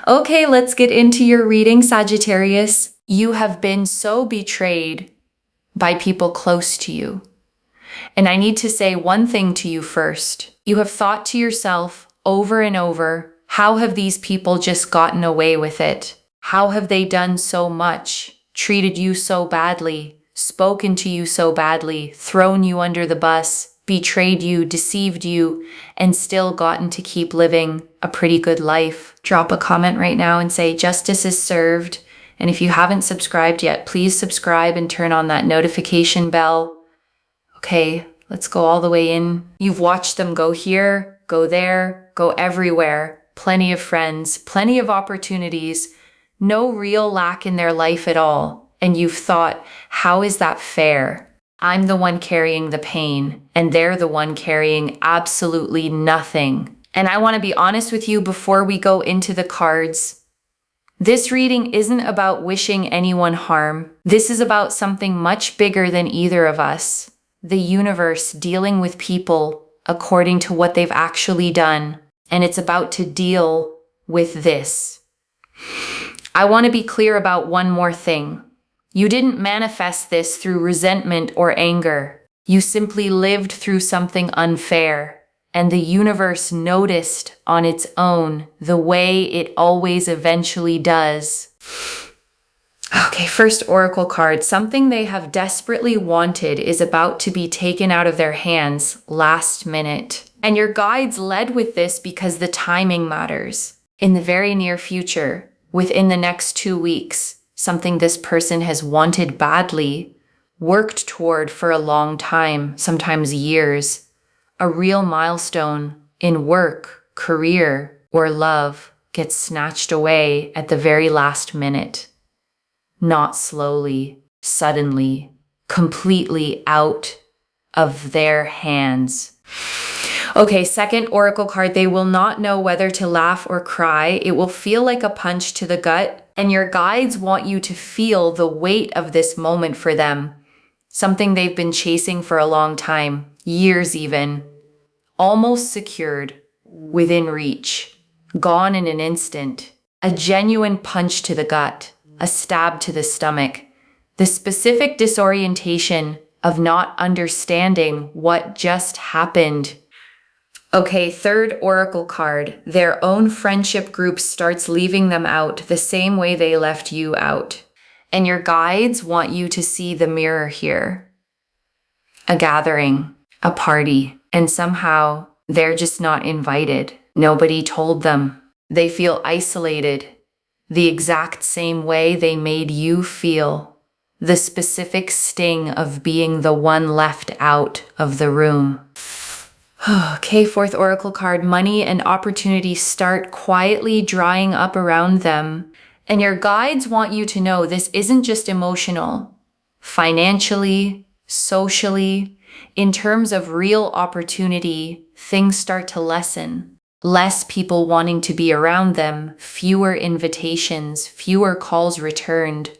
Okay, let's get into your reading, Sagittarius. You have been so betrayed by people close to you. And I need to say one thing to you first. You have thought to yourself over and over, how have these people just gotten away with it? How have they done so much, treated you so badly, spoken to you so badly, thrown you under the bus, betrayed you, deceived you, and still gotten to keep living a pretty good life? Drop a comment right now and say justice is served. And if you haven't subscribed yet, please subscribe and turn on that notification bell. Okay, let's go all the way in. You've watched them go here, go there, go everywhere. Plenty of friends, plenty of opportunities, no real lack in their life at all. And you've thought, how is that fair? I'm the one carrying the pain, and they're the one carrying absolutely nothing. And I want to be honest with you before we go into the cards. This reading isn't about wishing anyone harm. This is about something much bigger than either of us. The universe dealing with people according to what they've actually done. And it's about to deal with this. I want to be clear about one more thing. You didn't manifest this through resentment or anger. You simply lived through something unfair. And the universe noticed on its own the way it always eventually does. Okay, first oracle card. Something they have desperately wanted is about to be taken out of their hands last minute. And your guides led with this because the timing matters. In the very near future, within the next 2 weeks, something this person has wanted badly, worked toward for a long time, sometimes years, a real milestone in work, career, or love gets snatched away at the very last minute. Not slowly, suddenly, completely out of their hands. Okay, second oracle card. They will not know whether to laugh or cry. It will feel like a punch to the gut, and your guides want you to feel the weight of this moment for them. Something they've been chasing for a long time, years even. Almost secured, within reach, gone in an instant. A genuine punch to the gut. A stab to the stomach, the specific disorientation of not understanding what just happened. Okay, third oracle card. Their own friendship group starts leaving them out the same way they left you out. And your guides want you to see the mirror here. A gathering, a party, and somehow they're just not invited. Nobody told them. They feel isolated. The exact same way they made you feel. The specific sting of being the one left out of the room. Okay, fourth oracle card. Money and opportunity start quietly drying up around them. And your guides want you to know this isn't just emotional. Financially, socially, in terms of real opportunity, things start to lessen. Less people wanting to be around them, fewer invitations, fewer calls returned.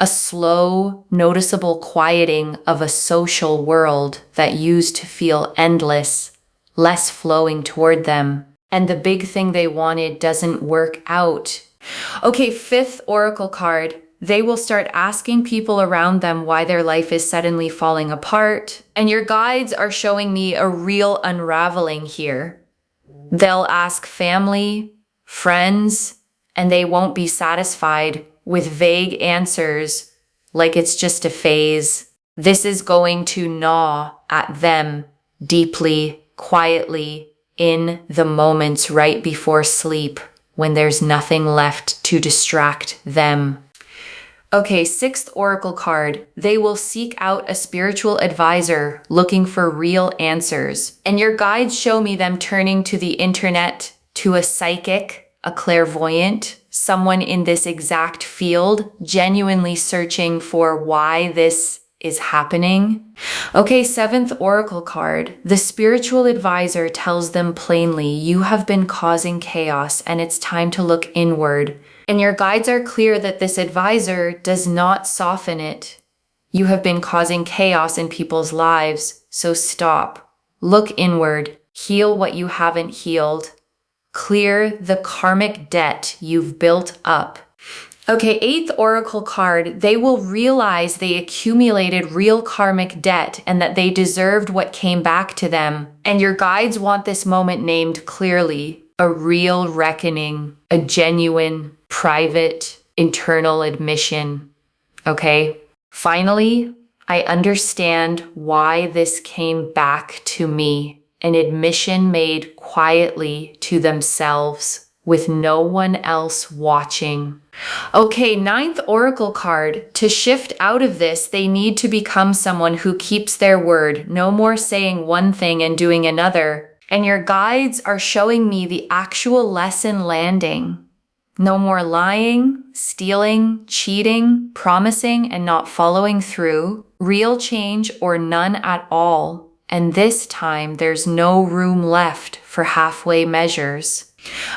A slow, noticeable quieting of a social world that used to feel endless, less flowing toward them. And the big thing they wanted doesn't work out. Okay, fifth oracle card. They will start asking people around them why their life is suddenly falling apart. And your guides are showing me a real unraveling here. They'll ask family, friends, and they won't be satisfied with vague answers like it's just a phase. This is going to gnaw at them deeply, quietly, in the moments right before sleep when there's nothing left to distract them. Okay, sixth oracle card. They will seek out a spiritual advisor looking for real answers. And your guides show me them turning to the internet, to a psychic, a clairvoyant, someone in this exact field, genuinely searching for why this is happening. Okay, seventh oracle card. The spiritual advisor tells them plainly, you have been causing chaos and it's time to look inward. And your guides are clear that this advisor does not soften it. You have been causing chaos in people's lives, so stop. Look inward. Heal what you haven't healed. Clear the karmic debt you've built up. Okay, 8th oracle card, they will realize they accumulated real karmic debt and that they deserved what came back to them. And your guides want this moment named clearly a real reckoning, a genuine, private, internal admission. Okay? Finally, I understand why this came back to me. An admission made quietly to themselves with no one else watching. Okay, 9th oracle card. To shift out of this, they need to become someone who keeps their word. No more saying one thing and doing another. And your guides are showing me the actual lesson landing. No more lying, stealing, cheating, promising, and not following through. Real change or none at all. And this time, there's no room left for halfway measures.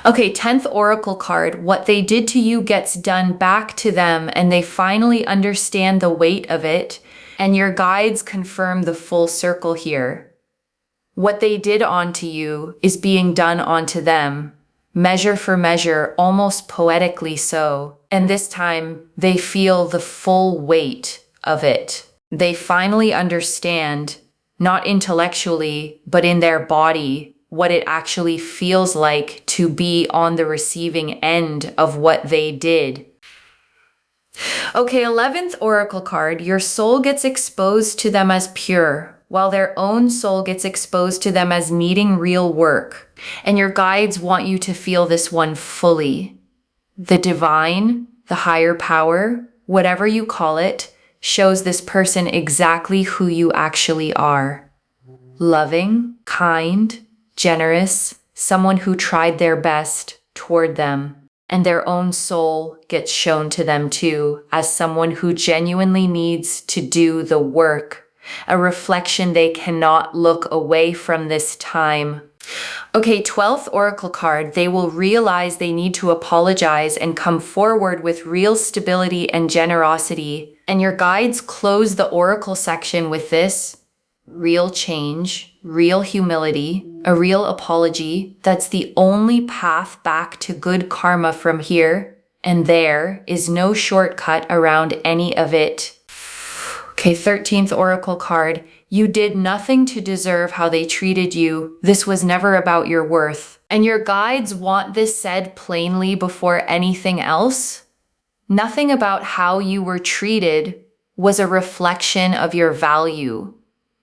Okay, 10th oracle card. What they did to you gets done back to them, and they finally understand the weight of it. And your guides confirm the full circle here. What they did onto you is being done onto them. Measure for measure, almost poetically so. And this time, they feel the full weight of it. They finally understand, not intellectually, but in their body, what it actually feels like to be on the receiving end of what they did. Okay, 11th oracle card. Your soul gets exposed to them as pure, while their own soul gets exposed to them as needing real work. And your guides want you to feel this one fully. The divine, the higher power, whatever you call it, shows this person exactly who you actually are. Loving, kind, generous, someone who tried their best toward them. And their own soul gets shown to them too, as someone who genuinely needs to do the work, a reflection they cannot look away from this time. Okay, 12th oracle card. They will realize they need to apologize and come forward with real stability and generosity. And your guides close the oracle section with this: real change, real humility, a real apology. That's the only path back to good karma from here, and there is no shortcut around any of it. Okay, 13th oracle card. You did nothing to deserve how they treated you. This was never about your worth. And your guides want this said plainly before anything else. Nothing about how you were treated was a reflection of your value.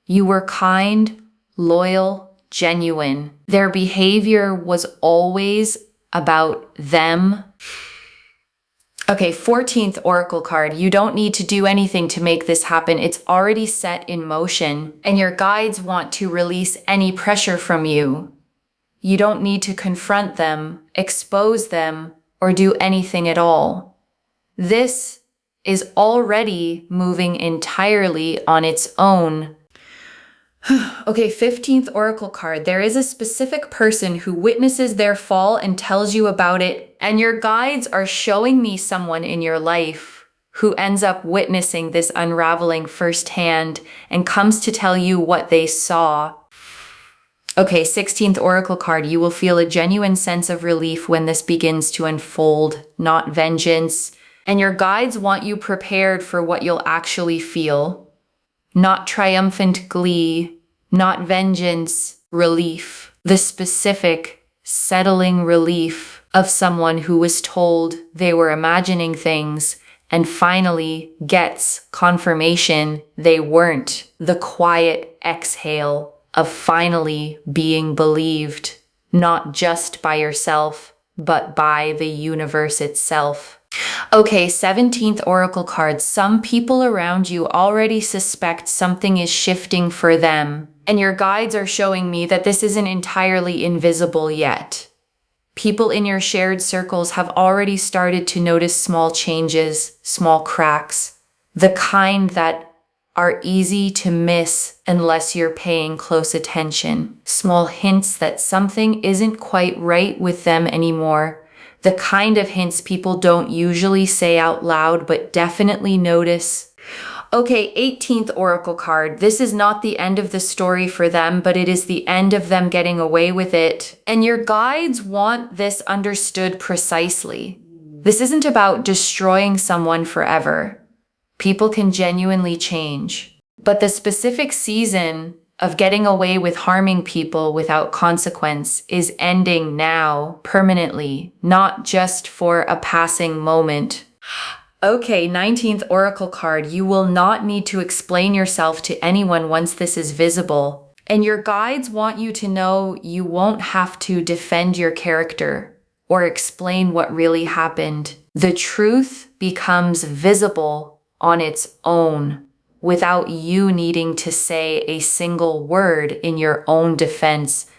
You were kind, loyal, genuine. Their behavior was always about them. Okay, 14th oracle card. You don't need to do anything to make this happen. It's already set in motion, and your guides want to release any pressure from you. You don't need to confront them, expose them, or do anything at all. This is already moving entirely on its own. Okay, 15th oracle card. There is a specific person who witnesses their fall and tells you about it, and your guides are showing me someone in your life who ends up witnessing this unraveling firsthand and comes to tell you what they saw. Okay, 16th oracle card. You will feel a genuine sense of relief when this begins to unfold, not vengeance. And your guides want you prepared for what you'll actually feel. Not triumphant glee, not vengeance, relief. The specific, settling relief of someone who was told they were imagining things and finally gets confirmation they weren't. The quiet exhale of finally being believed, not just by yourself, but by the universe itself. Okay, 17th oracle card. Some people around you already suspect something is shifting for them, and your guides are showing me that this isn't entirely invisible yet. People in your shared circles have already started to notice small changes, small cracks, the kind that are easy to miss unless you're paying close attention. Small hints that something isn't quite right with them anymore. The kind of hints people don't usually say out loud, but definitely notice. Okay, 18th Oracle card. This is not the end of the story for them, but it is the end of them getting away with it. And your guides want this understood precisely. This isn't about destroying someone forever. People can genuinely change. But the specific season of getting away with harming people without consequence is ending now, permanently, not just for a passing moment. Okay, 19th Oracle card. You will not need to explain yourself to anyone once this is visible. And your guides want you to know you won't have to defend your character or explain what really happened. The truth becomes visible on its own without you needing to say a single word in your own defense.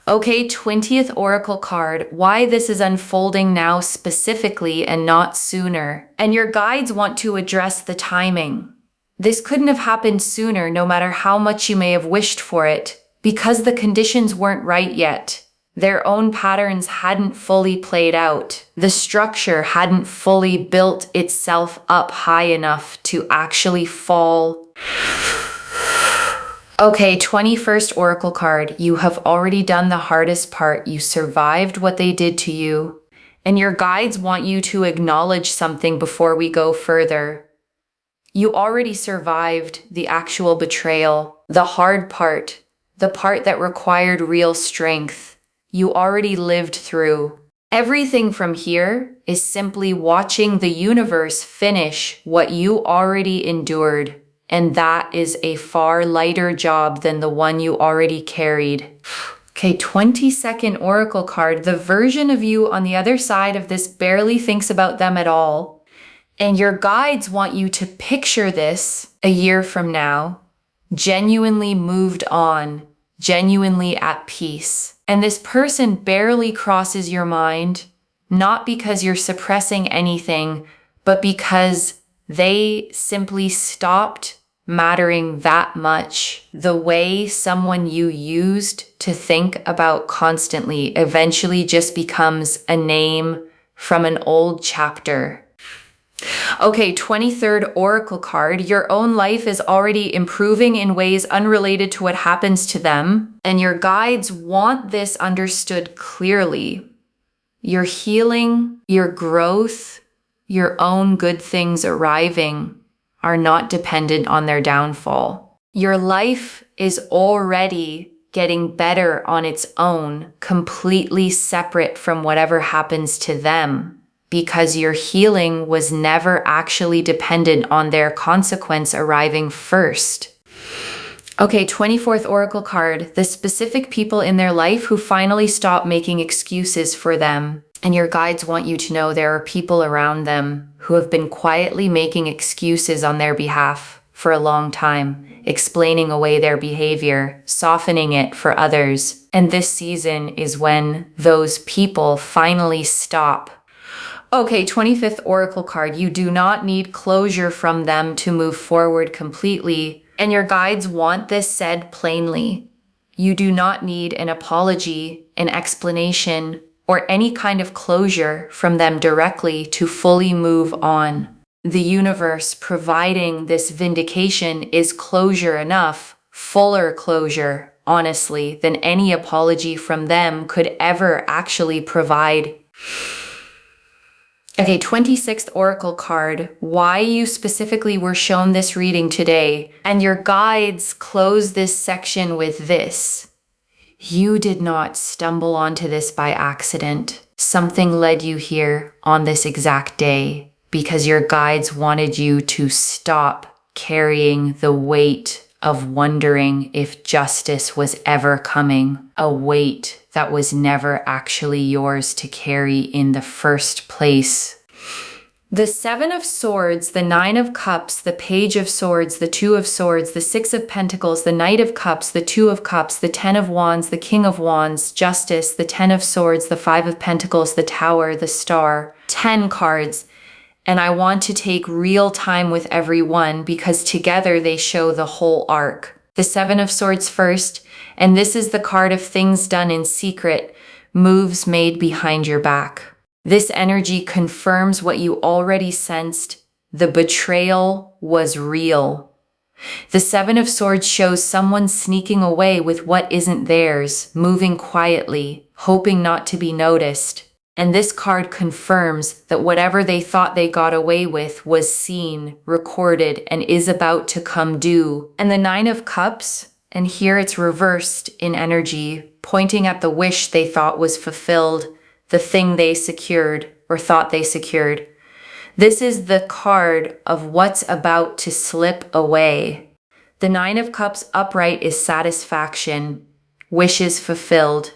Okay, 20th Oracle card, why this is unfolding now specifically and not sooner. And your guides want to address the timing. This couldn't have happened sooner, no matter how much you may have wished for it, because the conditions weren't right yet. Their own patterns hadn't fully played out. The structure hadn't fully built itself up high enough to actually fall. Okay, 21st Oracle card. You have already done the hardest part. You survived what they did to you. And your guides want you to acknowledge something before we go further. You already survived the actual betrayal, the hard part, the part that required real strength. You already lived through. Everything from here is simply watching the universe finish what you already endured. And that is a far lighter job than the one you already carried. Okay, 22nd Oracle card. The version of you on the other side of this barely thinks about them at all. And your guides want you to picture this a year from now, genuinely moved on, genuinely at peace. And this person barely crosses your mind, not because you're suppressing anything, but because they simply stopped mattering that much. The way someone you used to think about constantly eventually just becomes a name from an old chapter. Okay, 23rd Oracle card. Your own life is already improving in ways unrelated to what happens to them, and your guides want this understood clearly. Your healing, your growth, your own good things arriving are not dependent on their downfall. Your life is already getting better on its own, completely separate from whatever happens to them, because your healing was never actually dependent on their consequence arriving first. Okay, 24th Oracle card. The specific people in their life who finally stop making excuses for them. And your guides want you to know there are people around them who have been quietly making excuses on their behalf for a long time, explaining away their behavior, softening it for others. And this season is when those people finally stop. Okay, 25th Oracle card. You do not need closure from them to move forward completely. And your guides want this said plainly. You do not need an apology, an explanation, or any kind of closure from them directly to fully move on. The universe providing this vindication is closure enough, fuller closure, honestly, than any apology from them could ever actually provide. Okay, 26th Oracle card. Why you specifically were shown this reading today, and your guides close this section with this. You did not stumble onto this by accident. Something led you here on this exact day because your guides wanted you to stop carrying the weight of wondering if justice was ever coming, a weight that was never actually yours to carry in the first place. The Seven of Swords, the Nine of Cups, the Page of Swords, the Two of Swords, the Six of Pentacles, the Knight of Cups, the Two of Cups, the Ten of Wands, the King of Wands, Justice, the Ten of Swords, the Five of Pentacles, the Tower, the Star. 10 cards. And I want to take real time with every one because together they show the whole arc. The Seven of Swords first, and this is the card of things done in secret, moves made behind your back. This energy confirms what you already sensed, The betrayal was real. The Seven of Swords shows someone sneaking away with what isn't theirs, moving quietly, hoping not to be noticed. And this card confirms that whatever they thought they got away with was seen, recorded, and is about to come due. And the Nine of Cups, and here it's reversed in energy, pointing at the wish they thought was fulfilled, the thing they secured or thought they secured. This is the card of what's about to slip away. The Nine of Cups upright is satisfaction, wishes fulfilled.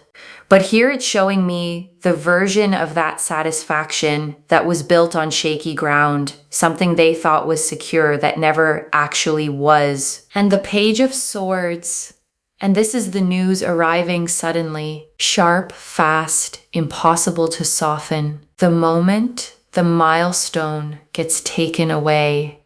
But here it's showing me the version of that satisfaction that was built on shaky ground, something they thought was secure that never actually was. And the Page of Swords, and this is the news arriving suddenly, sharp, fast, impossible to soften. The moment the milestone gets taken away.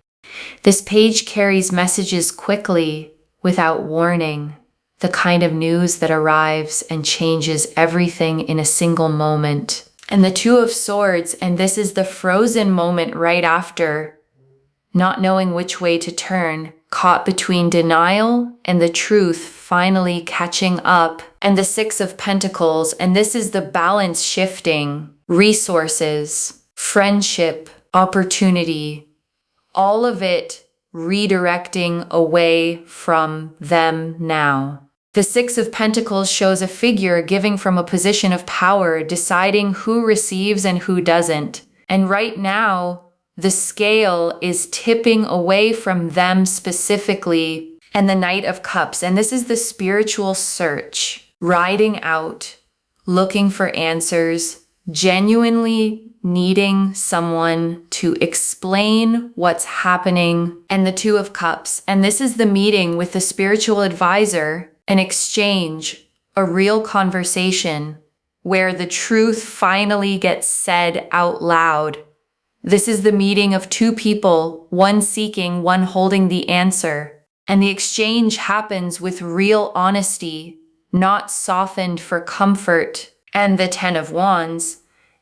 This page carries messages quickly, without warning. The kind of news that arrives and changes everything in a single moment. And the Two of Swords, and this is the frozen moment right after, not knowing which way to turn, caught between denial and the truth finally catching up. And the Six of Pentacles, and this is the balance shifting, resources, friendship, opportunity, all of it redirecting away from them now. The Six of Pentacles shows a figure giving from a position of power, deciding who receives and who doesn't. And right now, the scale is tipping away from them specifically. And the Knight of Cups, and this is the spiritual search, riding out, looking for answers, genuinely needing someone to explain what's happening. And the Two of Cups, and this is the meeting with the spiritual advisor, an exchange, a real conversation where the truth finally gets said out loud. This is the meeting of two people, one seeking, one holding the answer. And the exchange happens with real honesty, not softened for comfort. And the Ten of Wands,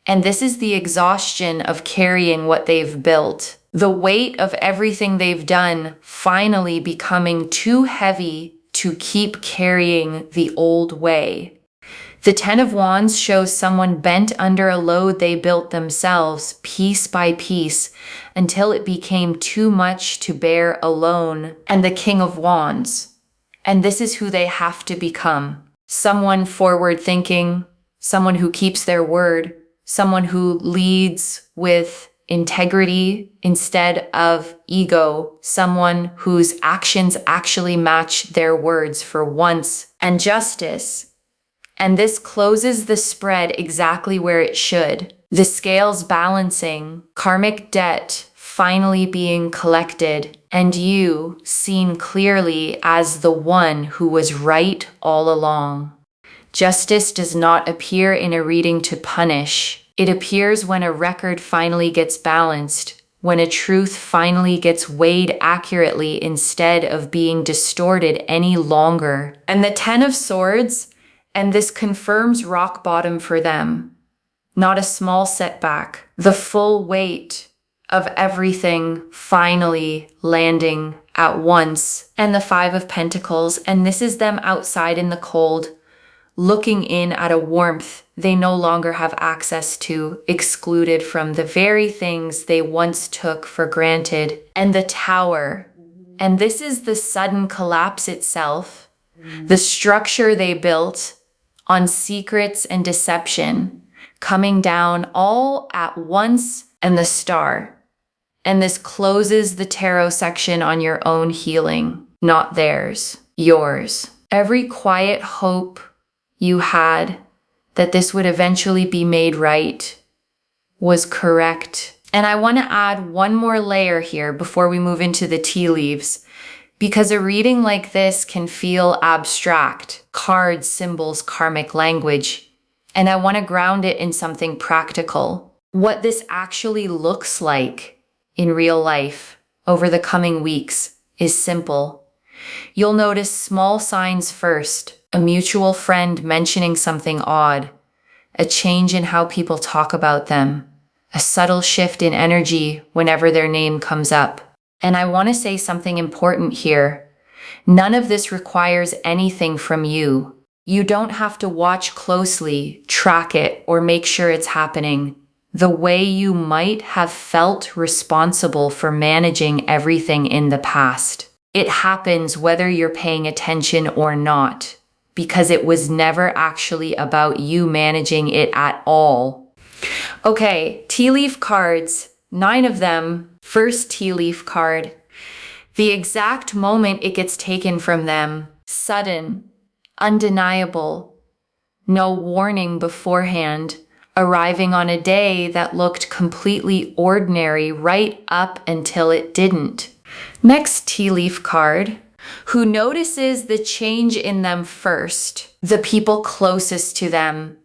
and this is the exhaustion of carrying what they've built. The weight of everything they've done finally becoming too heavy to keep carrying the old way. The Ten of Wands shows someone bent under a load they built themselves, piece by piece, until it became too much to bear alone. And the King of Wands, and this is who they have to become. Someone forward-thinking, someone who keeps their word, someone who leads with integrity instead of ego, someone whose actions actually match their words for once, and justice. And this closes the spread exactly where it should. The scales balancing, karmic debt finally being collected, and you seen clearly as the one who was right all along. Justice does not appear in a reading to punish. It appears when a record finally gets balanced, when a truth finally gets weighed accurately instead of being distorted any longer. And the Ten of Swords, and this confirms rock bottom for them. Not a small setback. The full weight of everything finally landing at once. And the Five of Pentacles, and this is them outside in the cold, looking in at a warmth they no longer have access to, excluded from the very things they once took for granted. And the Tower, and this is the sudden collapse itself, the structure they built on secrets and deception, coming down all at once, and the Star. And this closes the tarot section on your own healing, not theirs, yours. Every quiet hope you had that this would eventually be made right was correct. And I want to add one more layer here before we move into the tea leaves, because a reading like this can feel abstract, cards, symbols, karmic language, and I want to ground it in something practical. What this actually looks like in real life over the coming weeks is simple. You'll notice small signs first. A mutual friend mentioning something odd, a change in how people talk about them, a subtle shift in energy whenever their name comes up. And I want to say something important here. None of this requires anything from you. You don't have to watch closely, track it, or make sure it's happening the way you might have felt responsible for managing everything in the past. It happens whether you're paying attention or not, because it was never actually about you managing it at all. Okay, tea leaf cards, 9 of them. First tea leaf card. The exact moment it gets taken from them, sudden, undeniable, no warning beforehand, arriving on a day that looked completely ordinary right up until it didn't. Next tea leaf card. Who notices the change in them first? The people closest to them.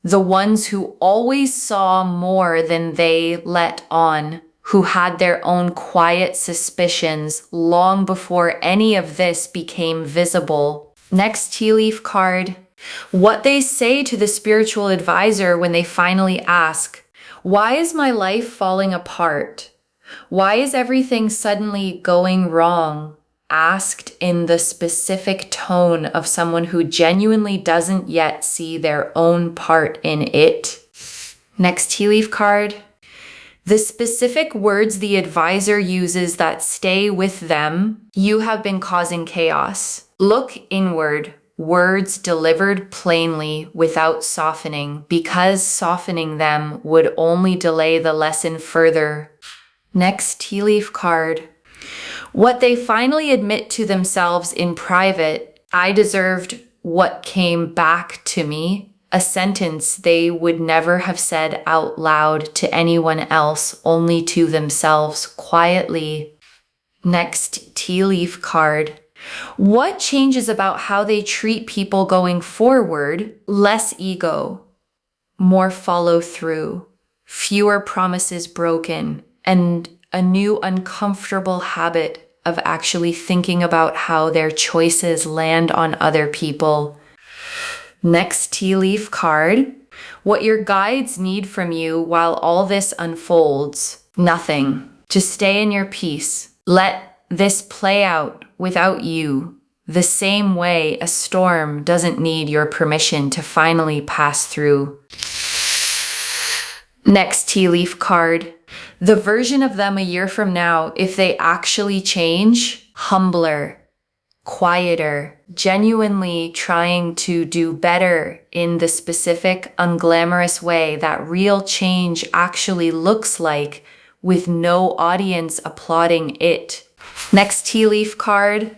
The ones who always saw more than they let on, who had their own quiet suspicions long before any of this became visible. Next tea leaf card. What they say to the spiritual advisor when they finally ask, "Why is my life falling apart? Why is everything suddenly going wrong?" Asked in the specific tone of someone who genuinely doesn't yet see their own part in it. Next tea leaf card. The specific words the advisor uses that stay with them. You have been causing chaos. Look inward. Words delivered plainly without softening, because softening them would only delay the lesson further. Next tea leaf card. What they finally admit to themselves in private, I deserved what came back to me, a sentence they would never have said out loud to anyone else, only to themselves quietly. Next tea leaf card. What changes about how they treat people going forward? Less ego, more follow through, fewer promises broken, and a new uncomfortable habit of actually thinking about how their choices land on other people. Next tea leaf card. What your guides need from you while all this unfolds. Nothing. Just stay in your peace. Let this play out without you, the same way a storm doesn't need your permission to finally pass through. Next tea leaf card. The version of them a year from now, if they actually change, humbler, quieter, genuinely trying to do better in the specific, unglamorous way that real change actually looks like, with no audience applauding it. Next tea leaf card.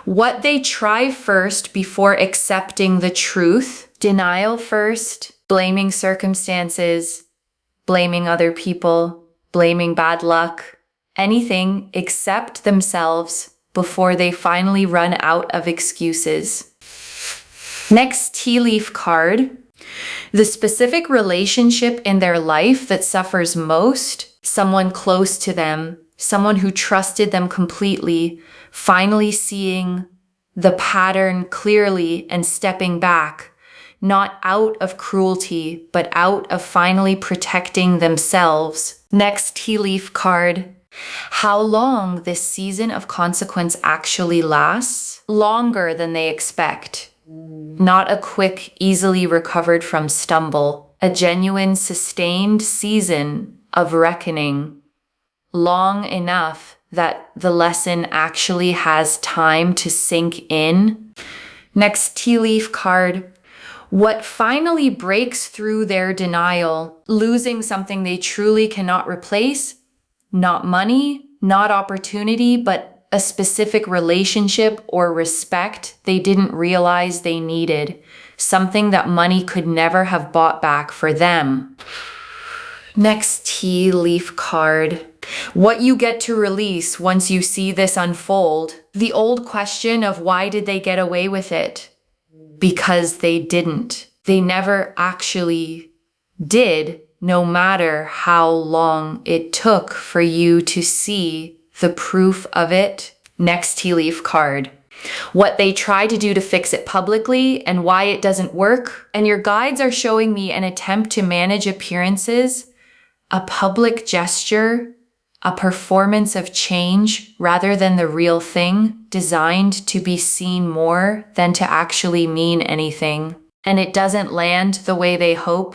What they try first before accepting the truth. Denial first, blaming circumstances, blaming other people, blaming bad luck, anything except themselves before they finally run out of excuses. Next tea leaf card. The specific relationship in their life that suffers most, someone close to them, someone who trusted them completely, finally seeing the pattern clearly and stepping back, not out of cruelty, but out of finally protecting themselves. Next tea leaf card. How long this season of consequence actually lasts? Longer than they expect. Not a quick, easily recovered from stumble. A genuine, sustained season of reckoning. Long enough that the lesson actually has time to sink in. Next tea leaf card. What finally breaks through their denial, losing something they truly cannot replace, not money, not opportunity, but a specific relationship or respect they didn't realize they needed, something that money could never have bought back for them. Next tea leaf card. What you get to release once you see this unfold. The old question of why did they get away with it? Because they didn't. They never actually did, no matter how long it took for you to see the proof of it. Next tea leaf card. What they try to do to fix it publicly and why it doesn't work. And your guides are showing me an attempt to manage appearances, a public gesture, a performance of change rather than the real thing, designed to be seen more than to actually mean anything. And it doesn't land the way they hope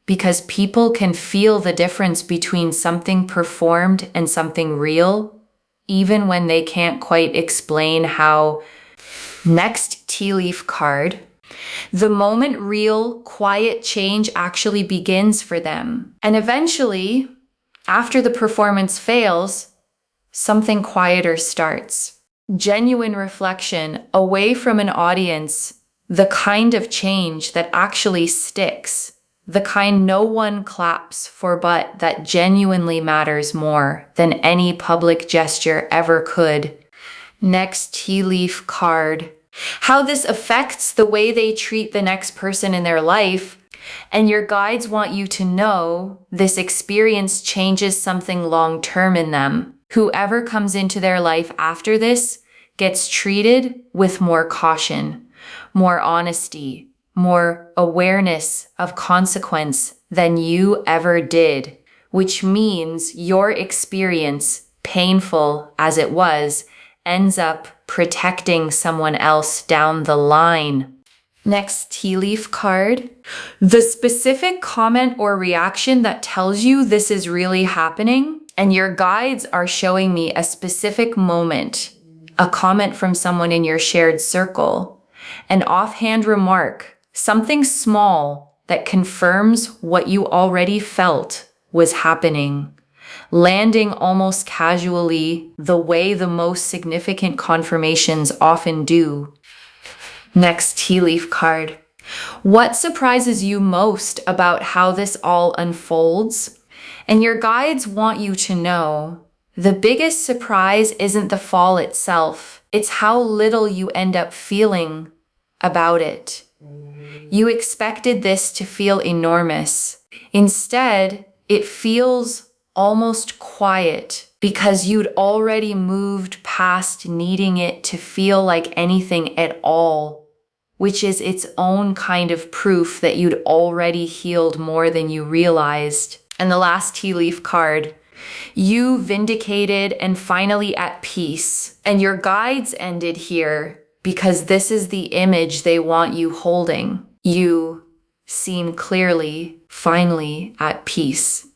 because people can feel the difference between something performed and something real, even when they can't quite explain how. Next tea leaf card. The moment real, quiet change actually begins for them. And eventually, after the performance fails, something quieter starts. Genuine reflection away from an audience, the kind of change that actually sticks, the kind no one claps for but that genuinely matters more than any public gesture ever could. Next tea leaf card. How this affects the way they treat the next person in their life. And your guides want you to know this experience changes something long-term in them. Whoever comes into their life after this gets treated with more caution, more honesty, more awareness of consequence than you ever did, which means your experience, painful as it was, ends up protecting someone else down the line. Next tea leaf card. The specific comment or reaction that tells you this is really happening, and your guides are showing me a specific moment, a comment from someone in your shared circle, an offhand remark, something small that confirms what you already felt was happening, landing almost casually the way the most significant confirmations often do. Next tea leaf card. What surprises you most about how this all unfolds? And your guides want you to know the biggest surprise isn't the fall itself. It's how little you end up feeling about it. You expected this to feel enormous. Instead, it feels almost quiet because you'd already moved past needing it to feel like anything at all, which is its own kind of proof that you'd already healed more than you realized. And the last tea leaf card. You vindicated and finally at peace. And your guides ended here because this is the image they want you holding. You, seen clearly, finally at peace.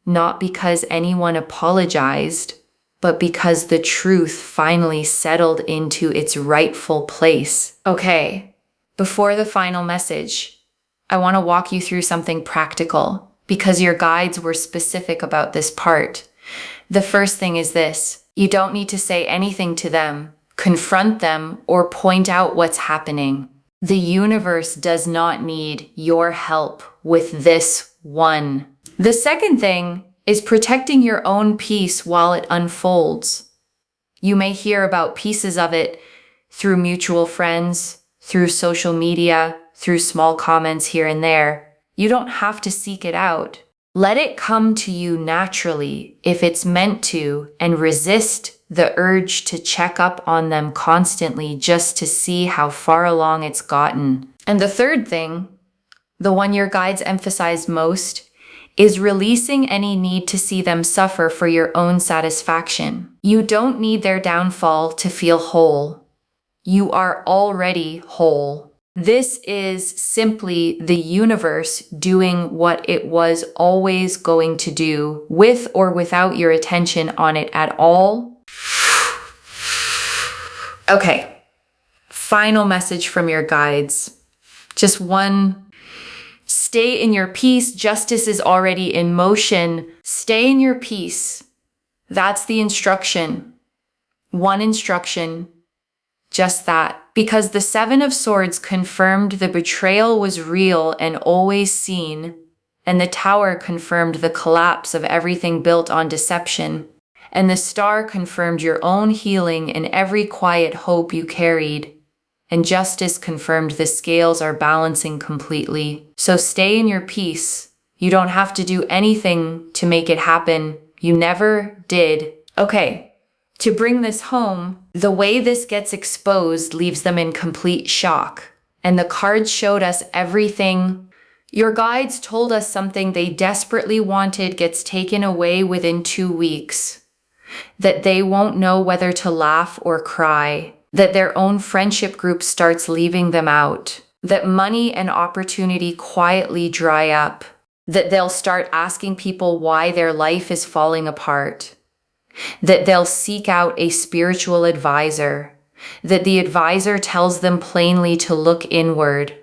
Not because anyone apologized, but because the truth finally settled into its rightful place. Okay, before the final message, I want to walk you through something practical because your guides were specific about this part. The first thing is this: you don't need to say anything to them, confront them, or point out what's happening. The universe does not need your help with this one. The second thing is protecting your own peace while it unfolds. You may hear about pieces of it through mutual friends, through social media, through small comments here and there. You don't have to seek it out. Let it come to you naturally if it's meant to, and resist the urge to check up on them constantly just to see how far along it's gotten. And the third thing, the one your guides emphasized most, is releasing any need to see them suffer for your own satisfaction. You don't need their downfall to feel whole. You are already whole. This is simply the universe doing what it was always going to do, with or without your attention on it at all. Okay, final message from your guides. Just one. Stay in your peace. Justice is already in motion. Stay in your peace. That's the instruction. One instruction. Just that. Because the Seven of Swords confirmed the betrayal was real and always seen, and the Tower confirmed the collapse of everything built on deception, and the Star confirmed your own healing and every quiet hope you carried, and Justice confirmed the scales are balancing completely. So stay in your peace. You don't have to do anything to make it happen. You never did. Okay. To bring this home, the way this gets exposed leaves them in complete shock. And the cards showed us everything Your guides told us something they desperately wanted gets taken away within 2 weeks. That they won't know whether to laugh or cry. That their own friendship group starts leaving them out. That money and opportunity quietly dry up. That they'll start asking people why their life is falling apart. That they'll seek out a spiritual advisor. That the advisor tells them plainly to look inward.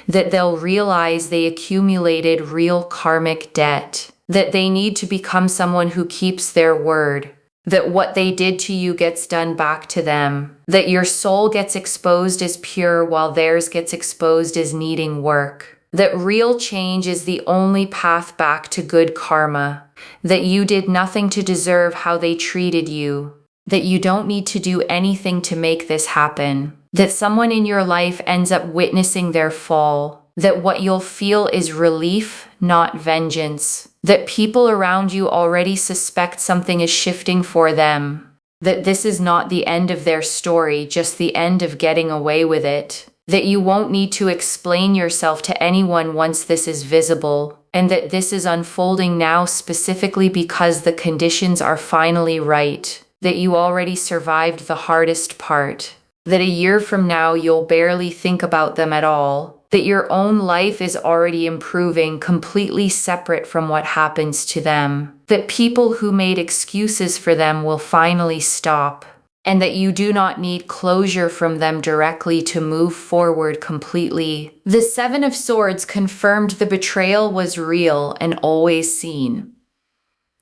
That they'll realize they accumulated real karmic debt. That they need to become someone who keeps their word. That what they did to you gets done back to them. That your soul gets exposed as pure while theirs gets exposed as needing work. That real change is the only path back to good karma. That you did nothing to deserve how they treated you. That you don't need to do anything to make this happen. That someone in your life ends up witnessing their fall. That what you'll feel is relief, not vengeance. That people around you already suspect something is shifting for them. That this is not the end of their story, just the end of getting away with it. That you won't need to explain yourself to anyone once this is visible. And that this is unfolding now specifically because the conditions are finally right. That you already survived the hardest part. That a year from now you'll barely think about them at all. That your own life is already improving, completely separate from what happens to them. That people who made excuses for them will finally stop. And that you do not need closure from them directly to move forward completely. The Seven of Swords confirmed the betrayal was real and always seen.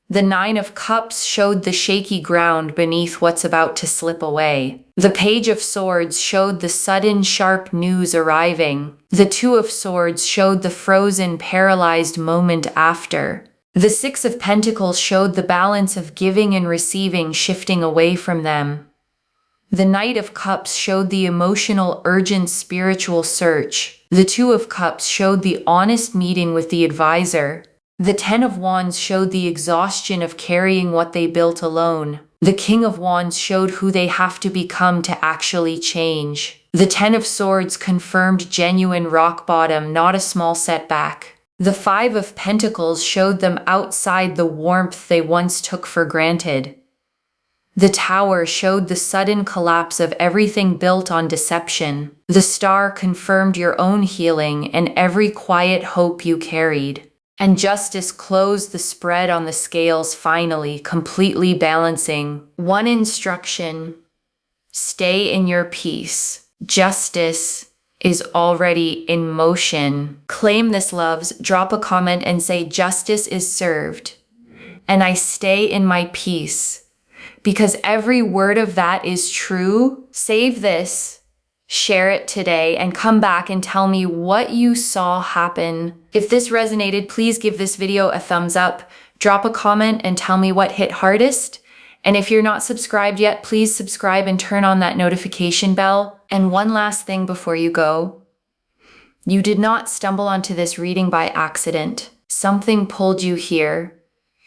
The Nine of Cups showed the shaky ground beneath what's about to slip away. The Page of Swords showed the sudden, sharp news arriving. The Two of Swords showed the frozen, paralyzed moment after. The Six of Pentacles showed the balance of giving and receiving shifting away from them. The Knight of Cups showed the emotional, urgent spiritual search. The Two of Cups showed the honest meeting with the advisor. The Ten of Wands showed the exhaustion of carrying what they built alone. The King of Wands showed who they have to become to actually change. The Ten of Swords confirmed genuine rock bottom, not a small setback. The Five of Pentacles showed them outside the warmth they once took for granted. The Tower showed the sudden collapse of everything built on deception. The Star confirmed your own healing and every quiet hope you carried. And Justice closed the spread on the scales finally, completely balancing. One instruction: stay in your peace. Justice is already in motion. Claim this, loves. Drop a comment and say justice is served. And I stay in my peace. Because every word of that is true. Save this. Share it today and come back and tell me what you saw happen. If this resonated, please give this video a thumbs up, drop a comment and tell me what hit hardest. And if you're not subscribed yet, please subscribe and turn on that notification bell. And one last thing before you go. You did not stumble onto this reading by accident. Something pulled you here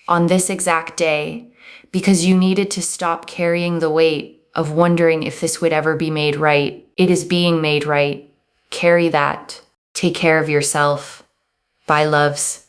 on this exact day because you needed to stop carrying the weight of wondering if this would ever be made right. It is being made right. Carry that. Take care of yourself. Bye, loves.